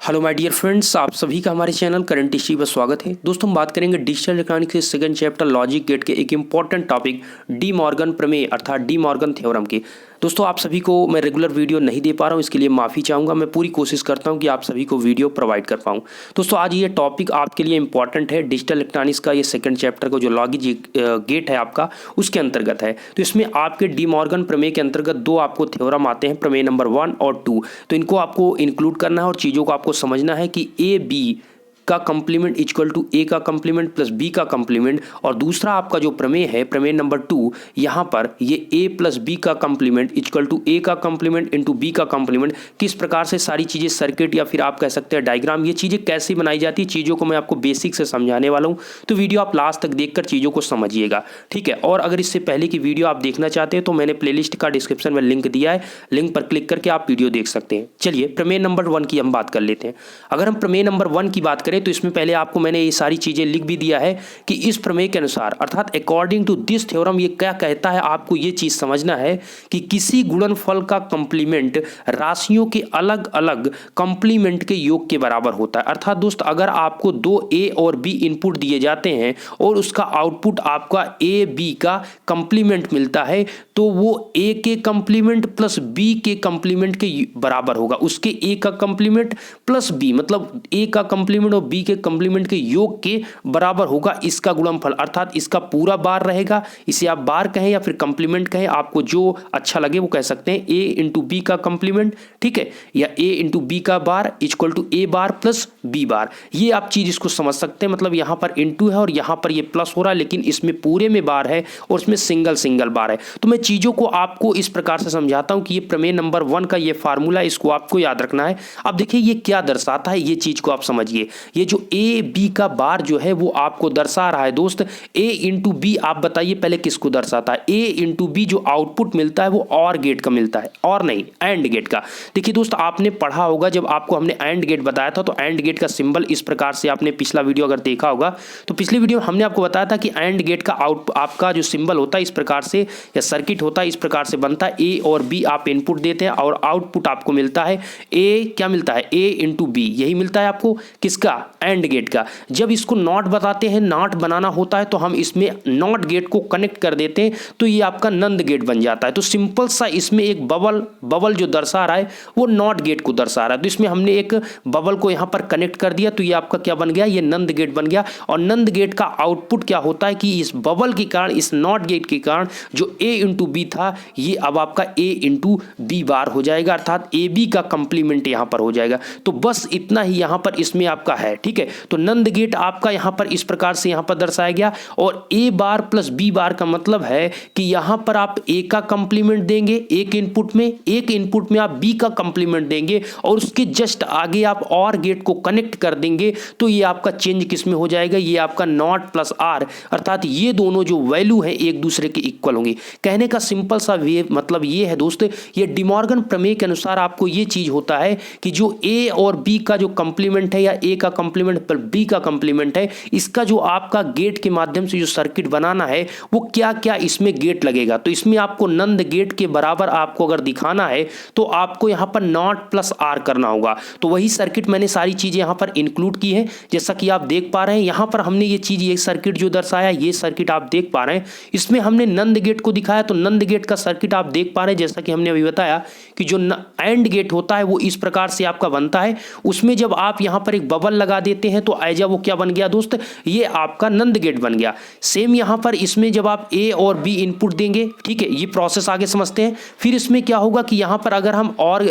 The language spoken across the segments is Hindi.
हेलो माय डियर फ्रेंड्स, आप सभी का हमारे चैनल करंट हिस्ट्री पर स्वागत है। दोस्तों हम बात करेंगे डिजिटल इलेक्ट्रॉनिक्स के सेकंड चैप्टर लॉजिक गेट के एक इंपॉर्टेंट टॉपिक डी मॉर्गन प्रमेय अर्थात डी मॉर्गन थ्योरम के। दोस्तों आप सभी को मैं रेगुलर वीडियो नहीं दे पा रहा हूँ, इसके लिए माफ़ी चाहूँगा। मैं पूरी कोशिश करता हूँ कि आप सभी को वीडियो प्रोवाइड कर पाऊँ। दोस्तों आज ये टॉपिक आपके लिए इंपॉर्टेंट है। डिजिटल इलेक्ट्रॉनिक्स का ये सेकंड चैप्टर का जो लॉजिक गेट है आपका, उसके अंतर्गत है। तो इसमें आपके डी मॉर्गन प्रमेय के अंतर्गत दो आपको थ्योरम आते हैं, प्रमेय नंबर 1 और 2। तो इनको आपको इंक्लूड करना है और चीज़ों को आपको समझना है कि ए बी का कंप्लीमेंट इक्वल टू ए का कंप्लीमेंट प्लस बी का कंप्लीमेंट, और दूसरा आपका जो प्रमेय है प्रमेय नंबर 2, यहाँ पर ये ए प्लस बी का कंप्लीमेंट इक्वल टू ए का कंप्लीमेंट इंटू बी का कंप्लीमेंट। किस प्रकार से सारी चीज़ें सर्किट या फिर आप कह सकते हैं डायग्राम, ये चीज़ें कैसे बनाई जाती है, चीज़ों को मैं आपको बेसिक से समझाने वाला हूँ। तो वीडियो आप लास्ट तक देखकर चीज़ों को समझिएगा, ठीक है। और अगर इससे पहले की वीडियो आप देखना चाहते हैं तो मैंने प्लेलिस्ट का डिस्क्रिप्शन में लिंक दिया है, लिंक पर क्लिक करके आप वीडियो देख सकते हैं। चलिए प्रमेय नंबर 1 की हम बात कर लेते हैं। अगर हम प्रमेय नंबर 1 की बात करें तो इसमें पहले आपको मैंने ये सारी चीजें लिख भी दिया है कि इस प्रमेय के अनुसार अर्थात अकॉर्डिंग टू दिस थ्योरम ये क्या कहता है। आपको ये चीज समझना है कि किसी गुणनफल का कंप्लीमेंट राशियों के अलग अलग कंप्लीमेंट के योग के बराबर होता है। अर्थात दोस्त अगर आपको दो ए और बी इनपुट दिए जाते हैं और उसका आउटपुट आपका ए बी का कंप्लीमेंट मिलता है, तो वो ए के कंप्लीमेंट प्लस बी के कंप्लीमेंट के बराबर होगा। उसके ए का कंप्लीमेंट प्लस बी मतलब ए का कंप्लीमेंट और बी के कंप्लीमेंट के योग के बराबर होगा इसका गुणनफल। अर्थात इसका पूरा बार रहेगा, इसे आप बार कहें या फिर कंप्लीमेंट कहें, आपको जो अच्छा लगे वो कह सकते हैं। ए इंटू बी का कंप्लीमेंट, ठीक है, या ए इंटू बी का bar equal to A bar plus B bar. ये आप चीज इसको समझ सकते हैं। मतलब यहां पर इंटू है और यहां पर ये प्लस हो रहा है, लेकिन इसमें पूरे में बार है और इसमें सिंगल सिंगल बार है। तो मैं चीजों को आपको इस प्रकार से समझाता हूं कि ये प्रमेय नंबर 1 का ये फार्मूला, इसको आपको याद रखना है। अब देखिए ये क्या दर्शाता है, ये चीज को आप समझिए। ये जो ए बी का बार जो है वो आपको दर्शा रहा है दोस्त, ए इंटू बी। आप बताइए पहले किसको दर्शाता है। ए इंटू बी जो आउटपुट मिलता है वो और गेट का मिलता है, और नहीं एंड गेट का। देखिए दोस्त आपने पढ़ा होगा जब आपको हमने एंड गेट बताया था, तो एंड गेट का सिंबल इस प्रकार से, आपने पिछला वीडियो अगर देखा होगा तो पिछली वीडियो में हमने आपको बताया था कि एंड गेट का आपका जो सिंबल होता है इस प्रकार से, या सर्किट होता है इस प्रकार से बनता है। ए और बी आप इनपुट देते हैं और आउटपुट आपको मिलता है ए, क्या मिलता है, ए इंटू बी। यही मिलता है आपको किसका, एंड गेट का। जब इसको नॉट बताते हैं, नॉट बनाना होता है, तो हम इसमें नॉट गेट को कनेक्ट कर देते हैं, तो ये आपका नंद गेट बन जाता है। तो सिंपल सा इसमें एक बबल जो दर्शा रहा है वो नॉट गेट को दर्शा रहा है। तो इसमें हमने एक बबल को यहां पर कनेक्ट कर दिया, तो ये आपका क्या बन गया, ये नंद गेट बन गया। और नंद गेट का आउटपुट क्या होता है कि इस बबल के कारण, इस नॉट गेट के कारण जो ए इंटू बी था, ये अब आपका ए इंटू बी बार हो जाएगा, अर्थात ए बी का कंप्लीमेंट यहां पर हो जाएगा। तो बस इतना ही यहां पर इसमें आपका है, ठीक है। तो नंद गेट आपका यहां पर इस प्रकार से यहां पर दर्शाया गया, और ए बार प्लस बी बार का मतलब है कि यहां पर आप ए का कंप्लीमेंट देंगे एक इनपुट में आप बी का कंप्लीमेंट देंगे, और उसके जस्ट आगे आप और गेट को कनेक्ट कर देंगे, तो ये आपका चेंज किस में हो जाएगा, ये आपका नॉट प्लस आर, अर्थात ये दोनों जो वैल्यू है एक दूसरे के इक्वल होंगे। कहने का सिंपल सा वे मतलब ये है दोस्त, ये डी मॉर्गन प्रमेय के अनुसार आपको ये चीज होता है कि जो ए और बी का जो कंप्लीमेंट है, या ए का कंप्लीमेंट पर बी का कंप्लीमेंट है, इसका जो आपका गेट के माध्यम से जो सर्किट बनाना है वो क्या क्या इसमें गेट लगेगा। तो इसमें आपको नंद गेट के बराबर आपको अगर दिखाना है तो आपको यहां पर नॉट प्लस आर करना होगा। तो वही सर्किट मैंने सारी चीजें यहां पर इंक्लूड की है, जैसा कि आप देख पा रहे हैं। यहां पर हमने ये चीज, ये सर्किट जो दर्शाया, ये सर्किट आप देख पा रहे हैं, इसमें हमने नंद गेट को दिखाया। तो नंद गेट का सर्किट आप देख पा रहे हैं, जैसा कि हमने अभी बताया कि जो एंड गेट होता है वो इस प्रकार से आपका बनता है। उसमें जब आप यहां पर एक बबल लगा देते हैं तो ऐजा वो क्या बन गया दोस्त, ये आपका नंद गेट बन गया। सेम यहां पर इसमें जब आप ए और बी इनपुट देंगे, ठीक है, ये प्रोसेस आगे समझते हैं। फिर इसमें क्या होगा कि यहां पर अगर हम और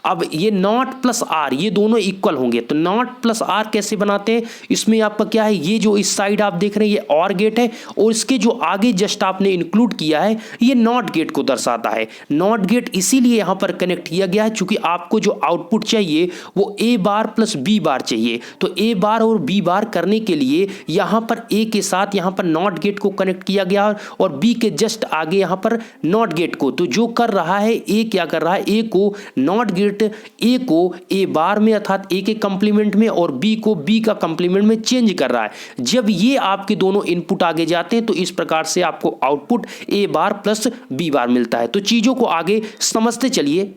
अब ये नॉट प्लस आर, ये दोनों इक्वल होंगे। तो नॉट प्लस आर कैसे बनाते हैं, इसमें आपका क्या है, ये जो इस साइड आप देख रहे हैं ये और गेट है, और इसके जो आगे जस्ट आपने इंक्लूड किया है ये नॉट गेट को दर्शाता है। नॉट गेट इसीलिए यहां पर कनेक्ट किया गया है क्योंकि आपको जो आउटपुट चाहिए वो ए बार प्लस बी बार चाहिए। तो ए बार और बी बार करने के लिए यहां पर ए के साथ यहां पर नॉट गेट को कनेक्ट किया गया, और बी के जस्ट आगे यहां पर नॉट गेट को। तो जो कर रहा है ए, क्या कर रहा है, ए को नॉट गेट ए को ए बार में अर्थात ए के कंप्लीमेंट में, और बी को बी का कंप्लीमेंट में चेंज कर रहा है। जब ये आपके दोनों इनपुट आगे जाते हैं तो इस प्रकार से आपको आउटपुट ए बार प्लस बी बार मिलता है। तो चीजों को आगे समझते चलिए।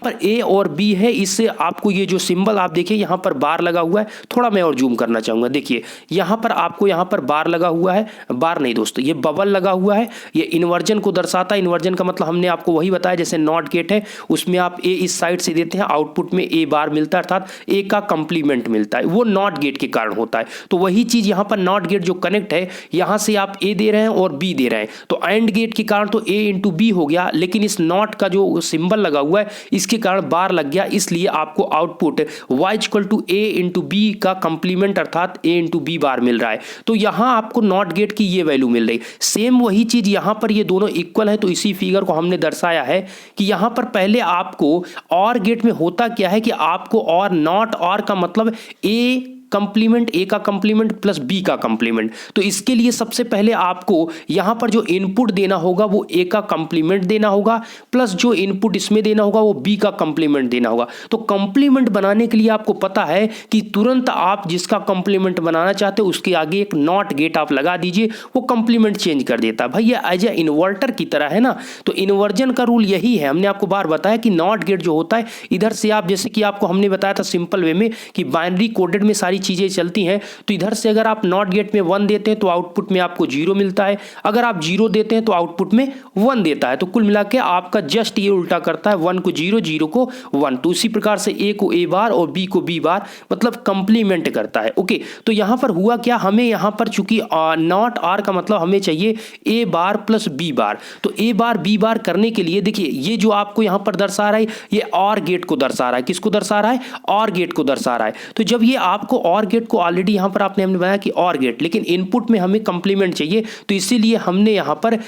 पर ए और बी है, इससे आपको ये जो सिंबल आप देखिए यहाँ पर बार लगा हुआ है, थोड़ा मैं और जूम करना चाहूंगा। देखिए यहाँ पर आपको यहाँ पर बार लगा हुआ है, बार नहीं दोस्तों ये बबल लगा हुआ है, ये इन्वर्जन को दर्शाता है। इन्वर्जन का मतलब हमने आपको वही बताया, जैसे नॉट गेट है उसमें आप ए इस साइड से देते हैं, आउटपुट में ए बार मिलता है, अर्थात ए का कंप्लीमेंट मिलता है, वो नॉट गेट के कारण होता है। तो वही चीज यहाँ पर नॉट गेट जो कनेक्ट है, यहां से आप ए दे रहे हैं और बी दे रहे हैं, तो एंड गेट के कारण तो ए इंटू बी हो गया, लेकिन इस नॉट का जो सिंबल लगा हुआ है इसके कारण बार लग गया, इसलिए आपको output y equal to A into B का कंप्लीमेंट अर्थात ए इंटू बी बार मिल रहा है। तो यहां आपको नॉट गेट की ये वैल्यू मिल रही। सेम वही चीज यहां पर ये दोनों इक्वल है, तो इसी फिगर को हमने दर्शाया है कि यहां पर पहले आपको और गेट में होता क्या है कि आपको और नॉट और का मतलब ए कंप्लीमेंट, ए का कंप्लीमेंट प्लस बी का कंप्लीमेंट। तो इसके लिए सबसे पहले आपको यहां पर जो इनपुट देना होगा वो ए का कंप्लीमेंट देना होगा, प्लस जो इनपुट इसमें देना होगा वो बी का कंप्लीमेंट देना होगा। तो कंप्लीमेंट बनाने के लिए आपको पता है कि तुरंत आप जिसका कंप्लीमेंट बनाना चाहते हो उसके आगे एक नॉट गेट आप लगा दीजिए, वो कंप्लीमेंट चेंज कर देता है। भैया एज ए इन्वर्टर की तरह है ना, तो इन्वर्जन का रूल यही है। हमने आपको बार बताया कि नॉट गेट जो होता है, इधर से आप जैसे कि आपको हमने बताया था सिंपल वे में कि बाइनरी कोडेड में सारी चीजें चलती हैं, तो इधर से अगर आप नॉट गेट में 1 देते हैं तो आउटपुट में आपको 0 मिलता है, अगर आप 0 देते हैं तो आउटपुट में 1 देता है। तो कुल मिला के आपका जस्ट ये उल्टा करता है, 1 को 0, 0 को 1। तो उसी प्रकार से ए को ए बार और बी को बी बार मतलब कंप्लीमेंट करता है। ओके, तो यहां पर हुआ क्या, हमें यहां पर चूंकि नॉट आर का मतलब हमें चाहिए ए बार प्लस बी बार, तो ए बार बी बार करने के लिए देखिए ये जो आपको यहां पर दर्शा रहा है ये और गेट को दर्शा रहा है। किसको दर्शा रहा है, और गेट को दर्शा रहा है। तो जब ये आपको और गेट को ऑलरेडी यहां पर हमने बनाया कि और गेट, लेकिन इनपुट में हमें कंप्लीमेंट चाहिए, तो इसीलिए हमने यहां पर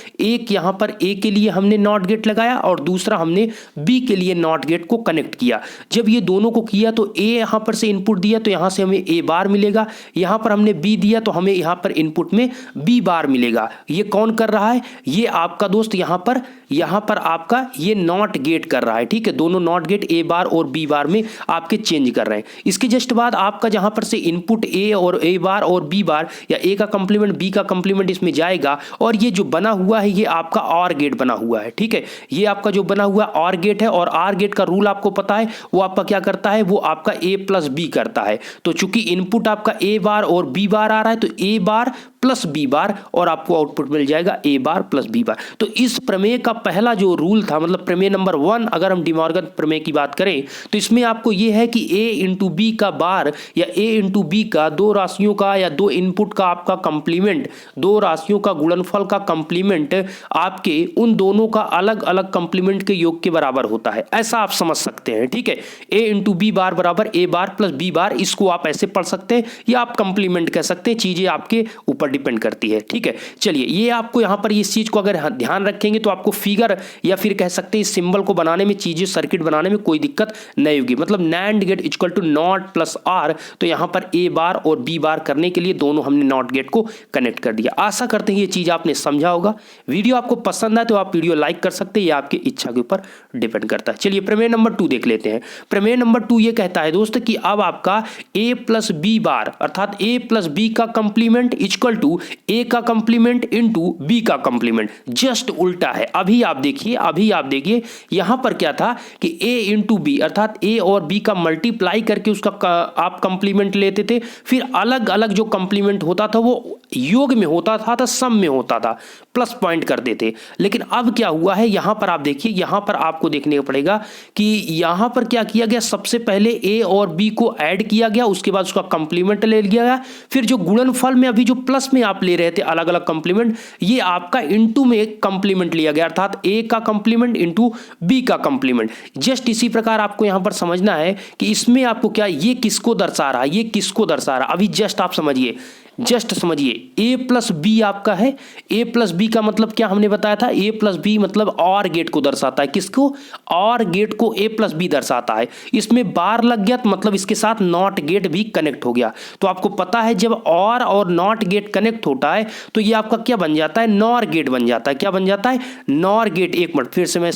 ए के लिए हमने नॉट गेट लगाया और दूसरा हमने बी के लिए नॉट गेट को कनेक्ट किया। जब ये दोनों को किया तो ए यहां पर से इनपुट दिया तो यहां से हमें ए बार मिलेगा, यहां पर हमने बी दिया तो हमें यहां पर इनपुट में बी बार मिलेगा। ये कौन कर रहा है, ये आपका दोस्त यहां पर आपका ये नॉट गेट कर रहा है। ठीक है, दोनों नॉट गेट ए बार और बी बार में आपके चेंज कर रहे हैं। इसके जस्ट बाद आपका जहां पर से इनपुट ए और ए बार और बी बार या ए का कंप्लीमेंट बी का कंप्लीमेंट इसमें जाएगा, और ये जो बना हुआ है ये आपका और गेट बना हुआ है। ठीक है, ये आपका जो बना हुआ और गेट है, और आर गेट का रूल आपको पता है, वो आपका क्या करता है, वो आपका ए प्लस बी करता है। तो चूंकि इनपुट आपका ए बार और बी बार आ रहा है तो ए बार प्लस बी बार और आपको आउटपुट मिल जाएगा ए बार प्लस बी बार। तो इस प्रमेय का पहला जो रूल था, मतलब प्रमेय नंबर 1, अगर हम डिमॉर्गन प्रमेय की बात करें तो इसमें आपको यह है कि ए इंटू बी का बार या ए इंटू बी का दो राशियों का या दो इनपुट का आपका कंप्लीमेंट, दो राशियों का गुणनफल का कंप्लीमेंट आपके उन दोनों का अलग अलग कंप्लीमेंट के योग के बराबर होता है, ऐसा आप समझ सकते हैं। ठीक है, ए इंटू बी बार बराबर ए बार प्लस बी बार, इसको आप ऐसे पढ़ सकते हैं या आप कंप्लीमेंट कह सकते हैं, चीजें आपके ऊपर डिपेंड करती है। ठीक है, चलिए ये आपको यहां पर इस चीज को अगर ध्यान रखेंगे तो आपको फिगर या फिर कह सकते हैं इस सिंबल को बनाने में, चीजें सर्किट बनाने में कोई दिक्कत नहीं होगी। मतलब NAND gate equal to not plus R, तो यहां पर ए बार और बी बार करने के लिए दोनों हमने नॉट गेट को कनेक्ट कर दिया। आशा करते हैं ये चीज आपने समझा होगा। वीडियो आपको पसंद आए तो आप वीडियो लाइक कर सकते हैं, या आपकी इच्छा के ऊपर डिपेंड करता है। चलिए प्रमेय नंबर 2 देख लेते हैं। प्रमेय नंबर 2 ये कहता है दोस्त कि अब आपका ए प्लस बी बार अर्थात ए प्लस बी का कंप्लीमेंट इक्वल टू ए का कंप्लीमेंट इंटू बी का कंप्लीमेंट, जस्ट उल्टा है। अभी आप देखिए यहां पर क्या था कि ए इंटू बी अर्थात ए और बी का मल्टीप्लाई करके उसका आप कंप्लीमेंट लेते थे, फिर अलग अलग जो कंप्लीमेंट होता था वो योग में होता था, तो सम में होता था, प्लस पॉइंट कर देते। लेकिन अब क्या हुआ है, यहां पर आप देखिए, यहां पर आपको देखने को पड़ेगा कि यहां पर क्या किया गया, सबसे पहले ए और बी को ऐड किया गया, उसके बाद उसका कंप्लीमेंट ले लिया गया, फिर जो गुणनफल में अभी जो प्लस में आप ले रहे थे अलग अलग कंप्लीमेंट, ये आपका इनटू में कंप्लीमेंट लिया गया, अर्थात ए का कंप्लीमेंट इनटू बी का कंप्लीमेंट। जस्ट इसी प्रकार आपको यहां पर समझना है कि इसमें आपको क्या, ये किसको दर्शा रहा है, ये किसको दर्शा रहा है, अभी जस्ट आप समझिए, ए प्लस बी आपका है। ए प्लस बी का मतलब क्या हमने बताया था, ए प्लस बी मतलब और गेट को दर्शाता है। किसको, और गेट को ए प्लस बी दर्शाता है। इसमें बार लग गया तो मतलब इसके साथ नॉट गेट भी कनेक्ट हो गया। तो आपको पता है जब और नॉट गेट कनेक्ट होता है तो ये आपका क्या बन जाता है, नॉर गेट बन जाता है। क्या बन जाता है, नॉर गेट। एक मिनट फिर से मैं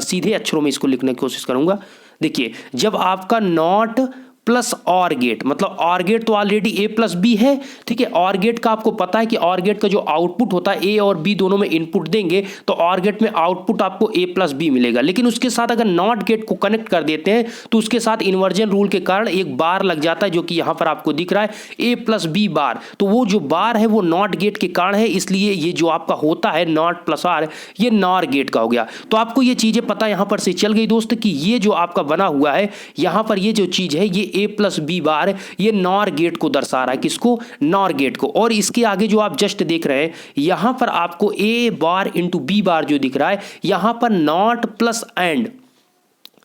सीधे अक्षरों में इसको लिखने की कोशिश करूंगा। देखिए जब आपका नॉट प्लस और गेट, मतलब और गेट तो ऑलरेडी ए प्लस बी है, ठीक है। और गेट का आपको पता है कि और गेट का जो आउटपुट होता है, ए और बी दोनों में इनपुट देंगे तो और गेट में आउटपुट आपको ए प्लस बी मिलेगा। लेकिन उसके साथ अगर नॉट गेट को कनेक्ट कर देते हैं तो उसके साथ इन्वर्जन रूल के कारण एक बार लग जाता है, जो कि यहां पर आपको दिख रहा है ए प्लस बी बार। तो वो जो बार है वो नॉट गेट के कारण है, इसलिए ये जो आपका होता है नॉट प्लस आर, ये नॉर गेट का हो गया। तो आपको ये चीजें पता यहां पर से चल गई दोस्त कि ये जो आपका बना हुआ है यहां पर ये जो चीज है ये ए प्लस बी बार, ये नॉर गेट को दर्शा रहा है। किसको? नॉर गेट को। और इसके आगे जो आप जस्ट देख रहे हैं यहां पर आपको ए बार इंटू बी बार जो दिख रहा है, यहां पर नॉट प्लस एंड,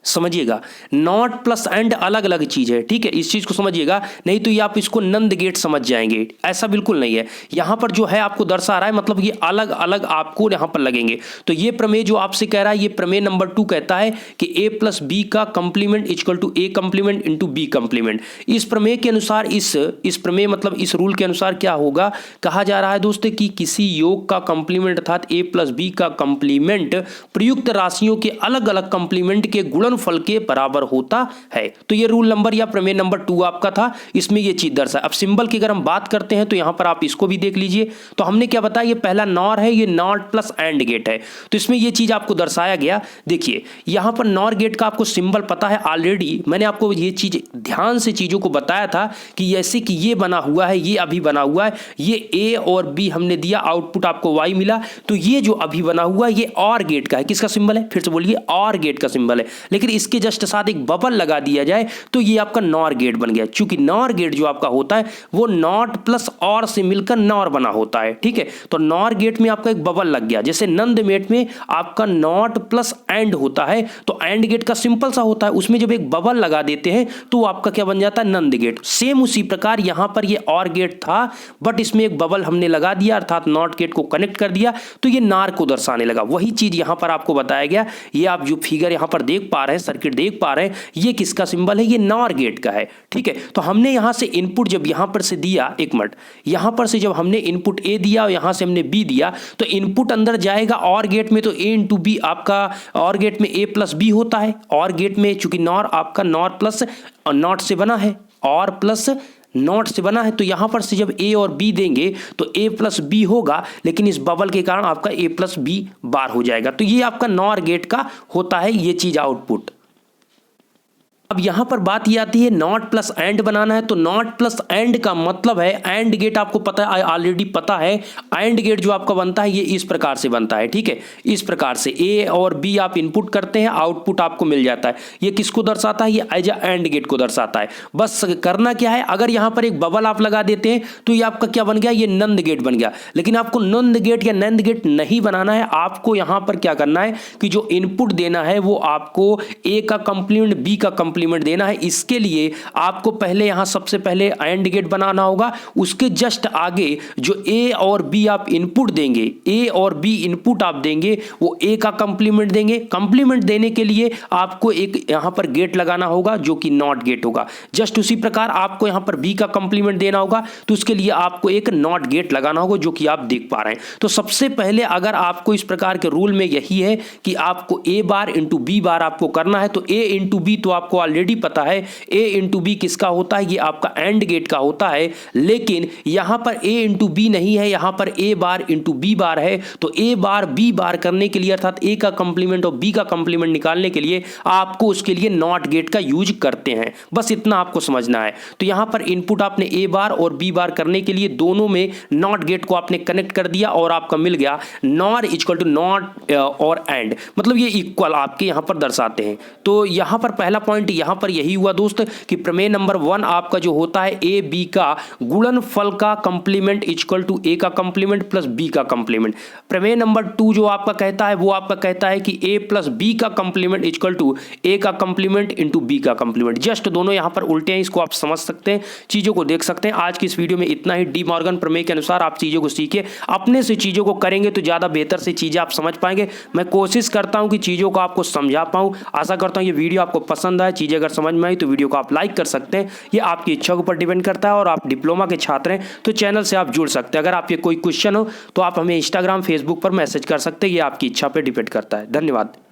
समझिएगा, नॉट प्लस एंड अलग अलग चीज है, ठीक है। इस चीज को समझिएगा, नहीं तो ये आप इसको नंद गेट समझ जाएंगे, ऐसा बिल्कुल नहीं है। यहां पर जो है आपको दर्शा रहा है, मतलब ये अलग अलग आपको यहां पर लगेंगे। तो ये प्रमेय जो आपसे कह रहा है, ये प्रमेय नंबर 2 कहता है कि ए प्लस बी का complement equal to A complement into B complement. इस प्रमेय के अनुसार, इस प्रमेय मतलब इस रूल के अनुसार क्या होगा, कहा जा रहा है दोस्तों कि किसी योग का कंप्लीमेंट अर्थात ए प्लस बी का कंप्लीमेंट प्रयुक्त राशियों के अलग अलग कंप्लीमेंट के गुणन फल के बराबर होता है। तो ये रूल नंबर या प्रमेय नंबर 2 आपका था, इसमें ये चीज दर्शा। अब सिंबल की अगर हम बात करते हैं तो यहां पर आप इसको भी देख लीजिए। तो हमने क्या बताया, ये पहला नॉर है, ये नॉट प्लस एंड गेट है, तो इसमें ये चीज आपको दर्शाया गया। देखिए यहां पर नॉर गेट का आपको सिंबल पता है ऑलरेडी, मैंने आपको ये चीज ध्यान से चीजों को बताया था कि जैसे कि ये बना हुआ है, ये अभी बना हुआ है, ये ए और बी हमने दिया, आउटपुट आपको वाई मिला। तो ये जो अभी बना हुआ है ये और गेट का है। किसका सिंबल है? फिर से बोलिए, और गेट का सिंबल है। लेकिन इसके जस्ट साथ एक बबल लगा दिया जाए तो ये आपका नॉर गेट बन गया। चूंकि नॉर गेट जो आपका होता है वो नॉट प्लस और से मिलकर नॉर बना होता है, ठीक है। तो नॉर गेट में आपका एक बबल लग गया, जैसे नंद गेट में आपका नॉट प्लस एंड होता है, तो एंड गेट का सिंपल सा होता है, उसमें जब एक बबल लगा देते हैं तो आपका क्या बन जाता है? नंद गेट। सेम उसी प्रकार यहां पर ये और गेट था, बट इसमें एक बबल हमने लगा दिया अर्थात नॉट गेट को कनेक्ट कर दिया, तो ये नार को दर्शाने लगा। वही चीज यहां पर आपको बताया गया। ये आप जो फिगर यहां पर देख पा रहे हैं, सर्किट देख पा रहे हैं, ये किसका सिंबल है? ये नॉर गेट का है, ठीक है। तो हमने यहां से इनपुट जब यहां पर से दिया, एक मिनट, यहां पर से जब हमने इनपुट ए दिया और यहां से हमने बी दिया, तो इनपुट अंदर जाएगा और गेट में, तो ए इंटू बी आपका और गेट में ए प्लस बी होता है। और गेट में चूंकि नॉर आपका नॉर प्लस नॉट से बना है, और प्लस नॉट से बना है, तो यहां पर से जब ए और बी देंगे तो ए प्लस बी होगा, लेकिन इस बबल के कारण आपका ए प्लस बी बार हो जाएगा। तो ये आपका नॉर गेट का होता है ये चीज आउटपुट। अब यहां पर बात ये आती है नॉट प्लस एंड बनाना है, तो नॉट प्लस एंड का मतलब है, एंड गेट आपको पता है, ऑलरेडी पता है, एंड गेट जो आपका बनता है ये इस प्रकार से बनता है, ठीक है। इस प्रकार से ए और बी आप इनपुट करते हैं, आउटपुट आपको मिल जाता है। ये किसको दर्शाता है? ये एज अ एंड गेट को दर्शाता है। बस करना क्या है, अगर यहां पर एक बबल आप लगा देते हैं तो ये आपका क्या बन गया? ये नंद गेट बन गया। लेकिन आपको नंद गेट या नंद गेट नहीं बनाना है, आपको यहां पर क्या करना है कि जो इनपुट देना है वो आपको ए का कंप्लीमेंट बी का कंप्लीमेंट देना है। इसके लिए आपको पहले यहां सबसे पहले एंड गेट बनाना होगा, उसके जस्ट आगे जो ए और बी आप इनपुट देंगे, ए और बी इनपुट आप देंगे, वो ए का कंप्लीमेंट देंगे। कंप्लीमेंट देने के लिए आपको एक यहां पर गेट लगाना होगा जो कि नॉट गेट होगा। जस्ट उसी प्रकार आपको यहां पर बी का कंप्लीमेंट देना होगा, तो उसके लिए आपको एक नॉट गेट लगाना होगा जो कि आप देख पा रहे हैं। तो सबसे पहले अगर आपको इस प्रकार के रूल में यही है कि आपको ए बार इंटू बी बार आपको करना है, तो ए इंटू बी तो आपको ऑलरेडी पता है, ए इंटू बी किसका होता है? ये आपका एंड गेट का होता है। लेकिन यहां पर ए इंटू बी नहीं है, यहां पर ए बार इंटू बी बार है। तो ए बार बी बार करने के लिए अर्थात ए का कंप्लीमेंट और बी का कंप्लीमेंट निकालने के लिए आपको उसके लिए नॉट गेट का यूज करते हैं। बस इतना आपको समझना है। तो यहां पर इनपुट आपने ए बार और बी बार करने के लिए दोनों में नॉट गेट को आपने कनेक्ट कर दिया और आपका मिल गया नॉर इक्वल टू नॉट और एंड, मतलब ये इक्वल आपके यहां पर दर्शाते हैं। तो यहां पर पहला पॉइंट यहां पर यही हुआ दोस्त कि प्रमेय नंबर 1 आपका जो होता है ए बी का गुणनफल का कंप्लीमेंट इक्वल टू ए का कंप्लीमेंट प्लस बी का कंप्लीमेंट। प्रमेय नंबर 2 जो आपका कहता है वो आपका कहता है कि ए प्लस बी का कंप्लीमेंट इक्वल टू ए का कंप्लीमेंट इंटू बी का कंप्लीमेंट। जस्ट दोनों यहां पर उल्टे हैं, इसको आप समझ सकते हैं, चीजों को देख सकते हैं। आज की इस वीडियो में इतना ही। डी मॉर्गन प्रमेय के अनुसार आप चीजों को सीखिए, अपने से चीजों को करेंगे तो ज्यादा बेहतर से चीजें आप समझ पाएंगे। मैं कोशिश करता हूं कि चीजों को आपको समझा पाऊं। आशा करता हूं ये वीडियो आपको पसंद आए। चीजें अगर समझ में आई तो वीडियो को आप लाइक कर सकते हैं, ये आपकी इच्छा के ऊपर डिपेंड करता है। और आप डिप्लोमा के छात्र हैं तो चैनल से आप जुड़ सकते हैं। अगर आपके कोई क्वेश्चन हो तो आप हमें इंस्टाग्राम फेसबुक पर मैसेज कर सकते हैं, ये आपकी इच्छा पर डिपेंड करता है। धन्यवाद।